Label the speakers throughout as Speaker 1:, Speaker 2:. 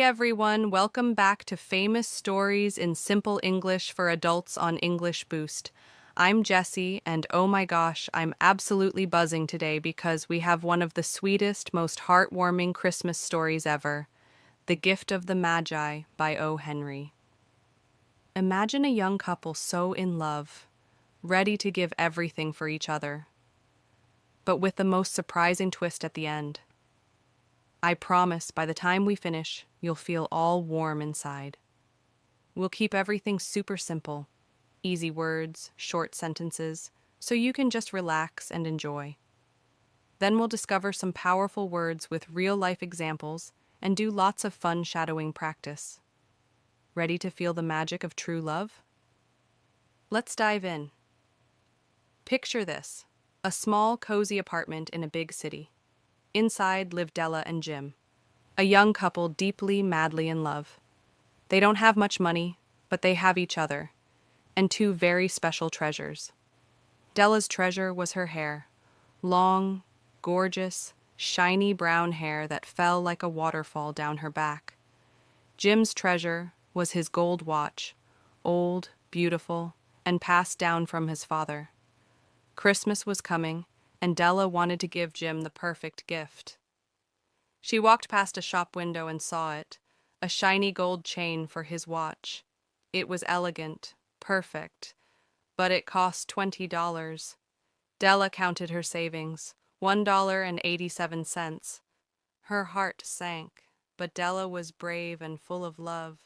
Speaker 1: everyone, welcome back to Famous Stories in Simple English for Adults on English Boost. I'm Jessie, and oh my gosh, I'm absolutely buzzing today because we have one of the sweetest, most heartwarming Christmas stories ever, The Gift of the Magi by O. Henry. Imagine a young couple so in love, ready to give everything for each other, but with the most surprising twist at the end. I promise by the time we finish, you'll feel all warm inside. We'll keep everything super simple, easy words, short sentences, so you can just relax and enjoy. Then we'll discover some powerful words with real-life examples and do lots of fun shadowing practice. Ready to feel the magic of true love? Let's dive in. Picture this, a small, cozy apartment in a big city. Inside live Della and Jim, a young couple deeply, madly in love. They don't have much money, but they have each other, and two very special treasures. Della's treasure was her hair, long, gorgeous, shiny brown hair that fell like a waterfall down her back. Jim's treasure was his gold watch, old, beautiful, and passed down from his father. Christmas was coming, and Della wanted to give Jim the perfect gift. She walked past a shop window and saw it, a shiny gold chain for his watch. It was elegant, perfect, but it cost $20. Della counted her savings, $1.87. Her heart sank, but Della was brave and full of love.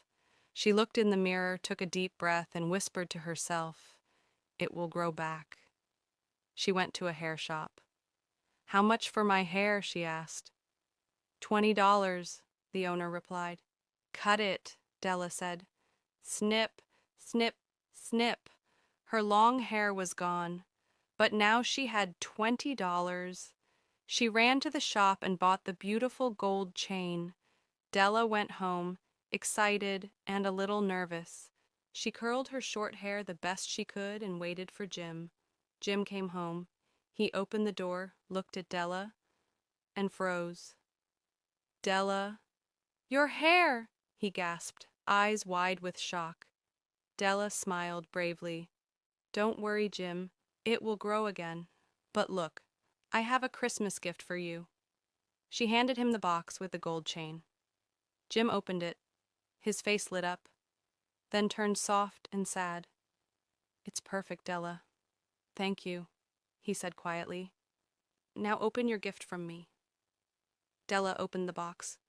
Speaker 1: She looked in the mirror, took a deep breath, and whispered to herself, "It will grow back." She went to a hair shop. "How much for my hair?" she asked. $20, the owner replied. "Cut it," Della said. Snip, snip, snip. Her long hair was gone, but now she had $20. She ran to the shop and bought the beautiful gold chain. Della went home, excited and a little nervous. She curled her short hair the best she could and waited for Jim. Jim came home. He opened the door, looked at Della, and froze. "Della, your hair!" he gasped, eyes wide with shock. Della smiled bravely. "Don't worry, Jim. It will grow again. But look, I have a Christmas gift for you." She handed him the box with the gold chain. Jim opened it. His face lit up, then turned soft and sad. "It's perfect, Della. Thank you," he said quietly. "Now open your gift from me." Della opened the box.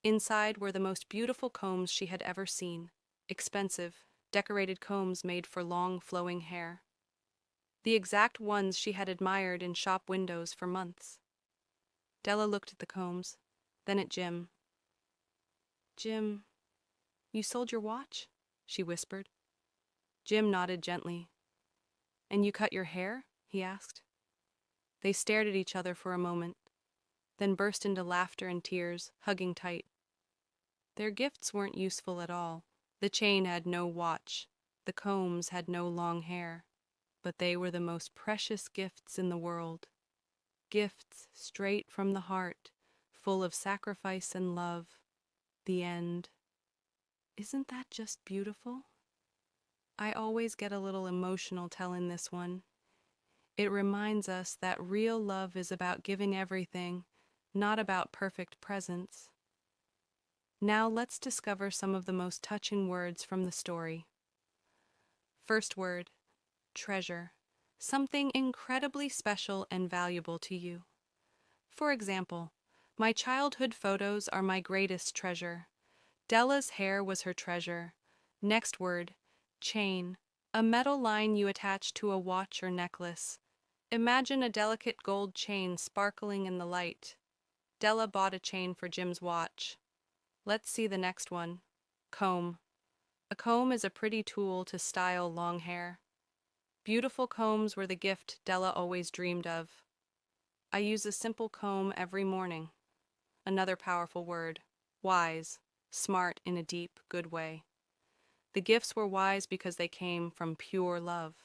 Speaker 1: Inside were the most beautiful combs she had ever seen, expensive, decorated combs made for long, flowing hair. The exact ones she had admired in shop windows for months. Della looked at the combs, then at Jim. "Jim, you sold your watch?" she whispered. Jim nodded gently. "And you cut your hair?" he asked. They stared at each other for a moment, then burst into laughter and tears, hugging tight. Their gifts weren't useful at all. The chain had no watch, the combs had no long hair, but they were the most precious gifts in the world. Gifts straight from the heart, full of sacrifice and love. The end. Isn't that just beautiful? I always get a little emotional telling this one. It reminds us that real love is about giving everything, not about perfect presents. Now let's discover some of the most touching words from the story. First word, treasure, something incredibly special and valuable to you. For example, my childhood photos are my greatest treasure. Della's hair was her treasure. Next word, chain, a metal line you attach to a watch or necklace. Imagine a delicate gold chain sparkling in the light. Della bought a chain for Jim's watch. Let's see the next one. Comb. A comb is a pretty tool to style long hair. Beautiful combs were the gift Della always dreamed of. I use a simple comb every morning. Another powerful word, wise, smart in a deep, good way. The gifts were wise because they came from pure love.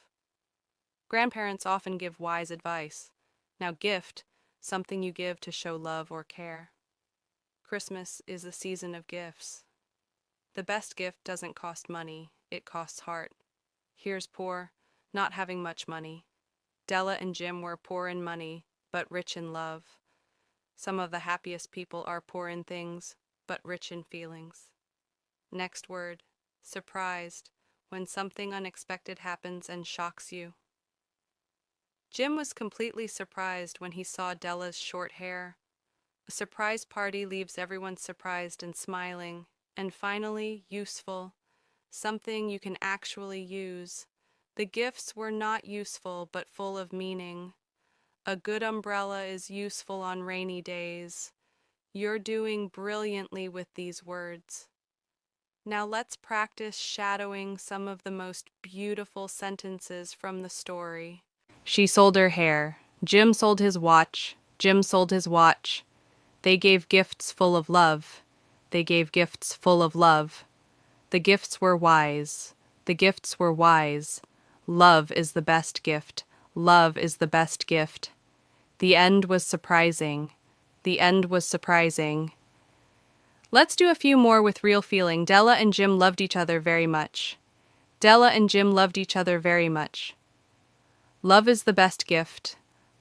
Speaker 1: Grandparents often give wise advice. Now gift, something you give to show love or care. Christmas is the season of gifts, The best gift doesn't cost money, it costs heart. Here's poor, not having much money. Della and Jim were poor in money, but rich in love. Some of the happiest people are poor in things, but rich in feelings. Next word, surprised, when something unexpected happens and shocks you. Jim was completely surprised when he saw Della's short hair. A surprise party leaves everyone surprised and smiling. And finally, useful, something you can actually use. The gifts were not useful, but full of meaning. A good umbrella is useful on rainy days. You're doing brilliantly with these words. Now let's practice shadowing some of the most beautiful sentences from the story. She sold her hair. Jim sold his watch. Jim sold his watch. They gave gifts full of love. They gave gifts full of love. The gifts were wise. The gifts were wise. Love is the best gift. Love is the best gift. The end was surprising. The end was surprising. Let's do a few more with real feeling. Della and Jim loved each other very much. Della and Jim loved each other very much. Love is the best gift.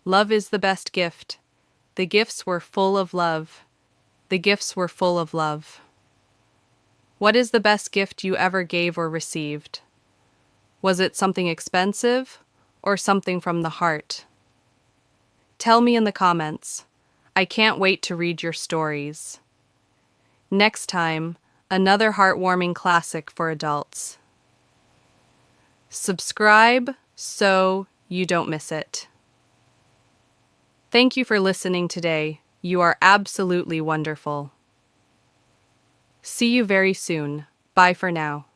Speaker 1: Love is the best gift. The gifts were full of love. The gifts were full of love. What is the best gift you ever gave or received? Was it something expensive or something from the heart? Tell me in the comments. I can't wait to read your stories. Next time, another heartwarming classic for adults. Subscribe so you don't miss it. Thank you for listening today. You are absolutely wonderful. See you very soon. Bye for now.